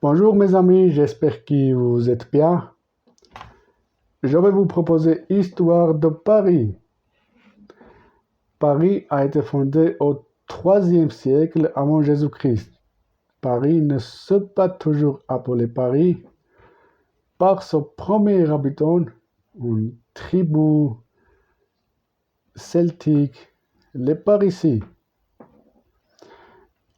Bonjour mes amis, j'espère que vous êtes bien. Je vais vous proposer l'histoire de Paris. Paris a été fondé au IIIe siècle avant Jésus-Christ. Paris ne s'est pas toujours appelé Paris par son premier habitant, une tribu celtique, les Parisis.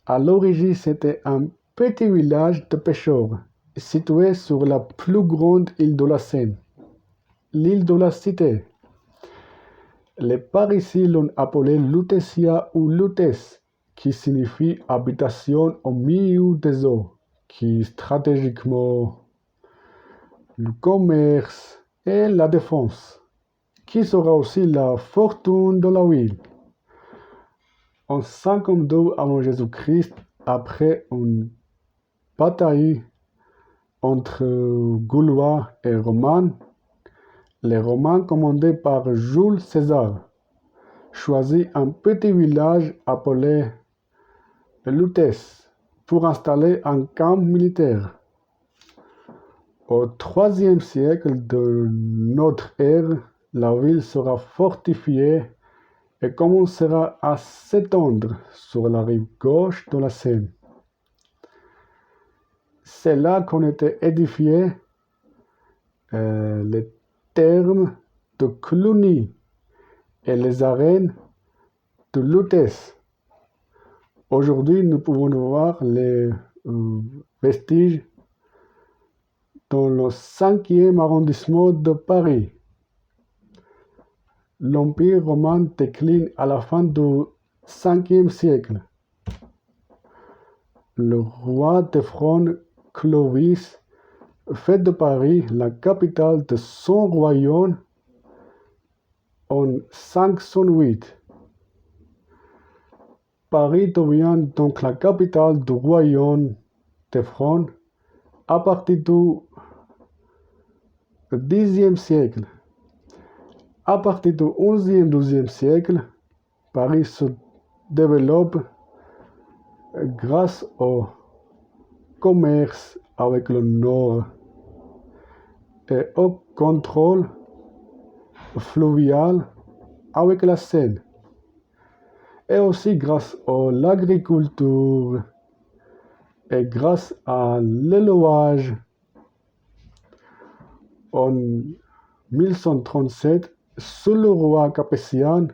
À l'origine, c'était un petit village de pêcheurs situé sur la plus grande île de la Seine, l'île de la Cité. Les Parisis l'ont appelé Lutetia ou Lutèce, qui signifie habitation au milieu des eaux, qui stratégiquement le commerce et la défense, qui sera aussi la fortune de la ville. En 52 avant Jésus-Christ, après une bataille entre Gaulois et Romains, les Romains commandés par Jules César choisit un petit village appelé Lutèce pour installer un camp militaire. Au IIIe siècle de notre ère, la ville sera fortifiée et commencera à s'étendre sur la rive gauche de la Seine. C'est là qu'ont été édifiés les thermes de Cluny et les arènes de Lutèce. Aujourd'hui, nous pouvons voir les vestiges dans le 5e arrondissement de Paris. L'Empire romain décline à la fin du 5e siècle. Le roi de France, Clovis, fait de Paris la capitale de son royaume en 508. Paris devient donc la capitale du royaume de France à partir du Xe siècle. À partir du XIe, XIIe siècle, Paris se développe grâce au commerce avec le Nord et au contrôle fluvial avec la Seine, et aussi grâce à l'agriculture et grâce à l'élevage. En 1137, sous le roi Capétien,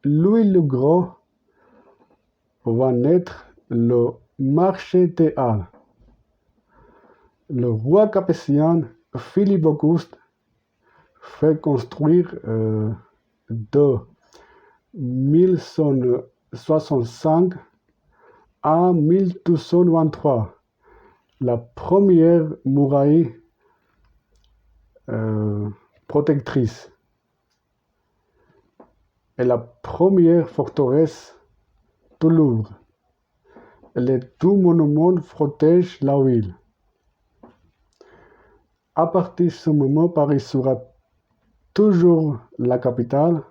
Louis le Gros, va naître le marché des Halles. Le roi Capétien, Philippe Auguste, fait construire de 1165 à 1223 la première muraille protectrice et la première forteresse de Louvre. Les deux monuments protègent la ville. À partir de ce moment, Paris sera toujours la capitale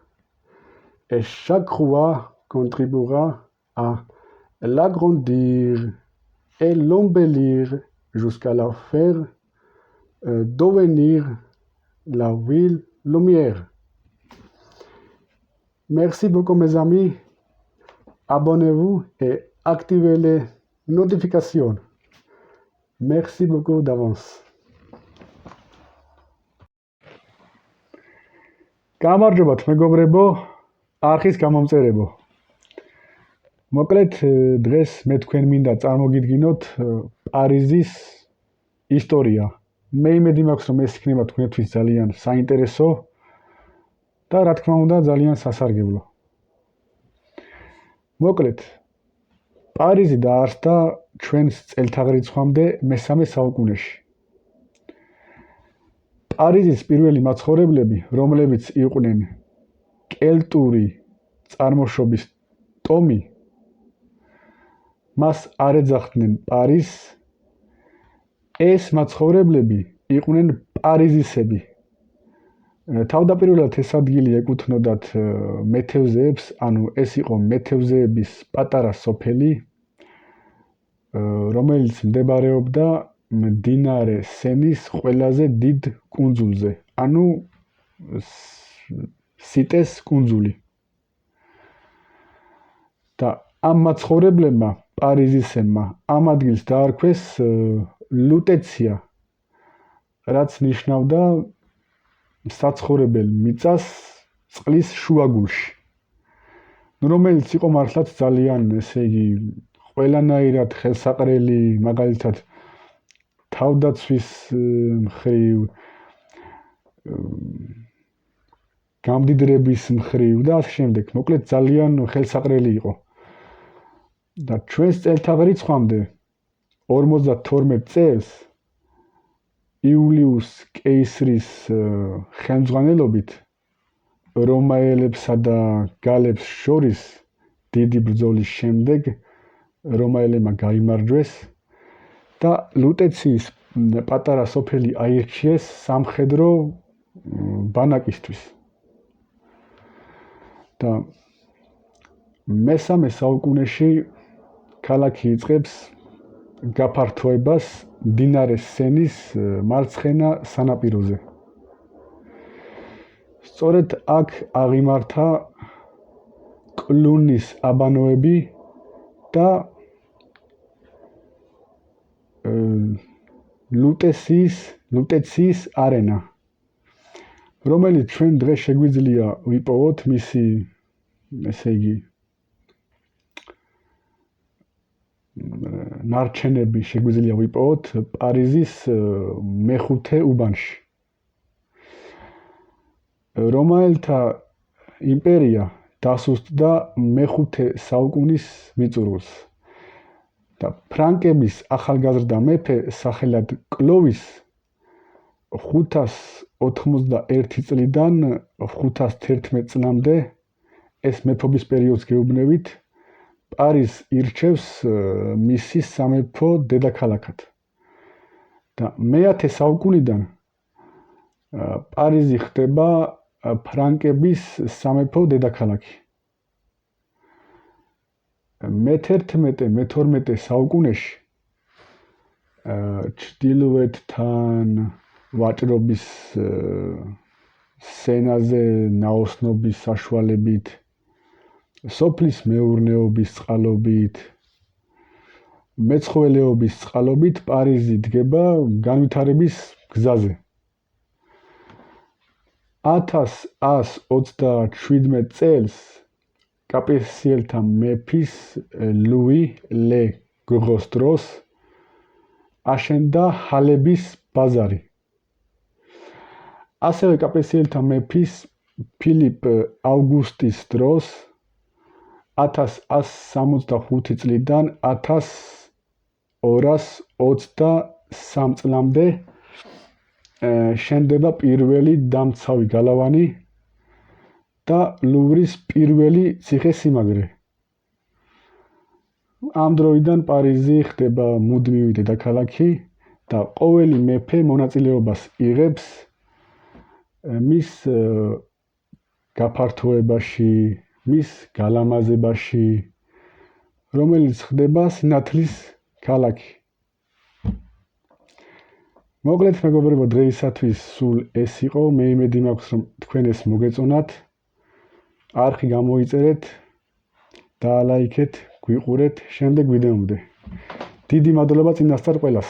et chaque roi contribuera à l'agrandir et l'embellir jusqu'à la faire devenir la ville lumière. Merci beaucoup mes amis. Abonnez-vous et activez les notifications. Merci beaucoup d'avance. გამარჯობათ მეგობრებო, არხის გამომწერებო. მოკლედ დღეს მე თქვენ მინდა წარმოგიდგინოთ პარიზის ისტორია. მე იმედი მაქვს, რომ ეს იქნება თქვენთვის ძალიან საინტერესო და რა თქმა უნდა ძალიან სასარგებლო. მოკლედ, პარიზი დაარსდა ჩვენს წელთაღრიცხვამდე მე-3 საუკუნეში. პარიზის პირველი მაცხოვრებლები, რომლებიც იყვნენ კელტური წარმოშობის ტომი, მას არ ეძახდნენ პარიზს. ეს მაცხოვრებლები იყვნენ პარიზისები. თავდაპირველად ეს ადგილი ეკუთვნოდათ მეთევზეებს, ანუ ეს იყო მეთევზეების პატარა სოფელი, რომელიც მდებარეობდა მდინარე სენის ყველაზე დიდ კუნძულზე, ანუ სიტეს კუნძული. და ამ მაცხოვრებლებმა, პარიზისებმა, ამ ადგილს დაარქვეს ლუტეცია, რაც ნიშნავდა საცხოვრებელ მიწას წყლის შუაგულში. რომელიც იყო მართლაც ძალიან, ესე იგი, ყველანაირად ხელსაყრელი, მაგალითად თავდაცვის მხრივ, გამდიდრების მხრივ და ასე შემდეგ. მოკლედ ძალიან ხელსაყრელი იყო. და ჩვენს წელთაღრიცხვამდე 52 წელს იულიუს კეისრის ხელმძღვანელობით რომაელებსა და გალებს შორის დიდი ბრძოლის შემდეგ რომაელებმა გაიმარჯვეს და ლუტეციის პატარა სოფელი აირჩიეს სამხედრო ბანაკისთვის. და მესამე საუკუნეში ქალაქი იწყებს გაფართოებას მდინარე სენის მარცხენა სანაპიროზე. სწორედ აქ აღიმართა კლუნის აბანოები და ლუტეციის არენა, რომელიც ჩვენ დღეს შეგვიძლია ვიპოვოთ მისი, ესე იგი, ნარჩენები შეგვიძლია ვიპოვოთ პარიზის მეხუთე უბანში. რომაელთა იმპერია დასუსტდა მეხუთე საუკუნის მიწურულს და ფრანკების ახალგაზრდა მეფე სახელად კლოვის 591 წლიდან 511 წლამდე ეს მეფობის პერიოდს გეუბნებით, პარიზს ირჩევს მისი სამეფო დედაქალაქად. და მე-10 საუკუნიდან პარიზი ხდება ფრანკების სამეფო დედაქალაქი. მე-11-მე-12 საუკუნეში ჩრდილოეთთან ვაჭრობის სენაზე ნაოსნობის საშუალებით, სოფლის მეურნეობის წყალობით, მეცხოველეობის წყალობით პარიზი დგება განვითარების გზაზე. 1127 წელს კაპეტსიელთა მეფის ლუი ლე გროს დროს აშენდა ჰალების ბაზარი. ასევე კაპეტსიელთა მეფის ფილიპ ავგუსტის დროს 1165 წლიდან 1223 წლამდე შენდება პირველი დამცავი გალავანი და ლუვრის პირველი ციხესიმაგრე. ამ დროიდან პარიზი ხდება მუდმივი დედაქალაქი და ყოველი მეფე მონაწილეობას იღებს მის გაფართოებაში, მის გალამაზებაში, რომელიც ხდება სინათლის ქალაქი. მოკლედ მეგობრებო, დღეისათვის სულ ეს იყო. მე იმედი მაქვს, რომ თქვენ ეს მოგეწონათ. არხი გამოიწერეთ, დაალაიქეთ, გვიყურეთ შემდეგ ვიდეომდე. დიდი მადლობა წინასწარ ყველას.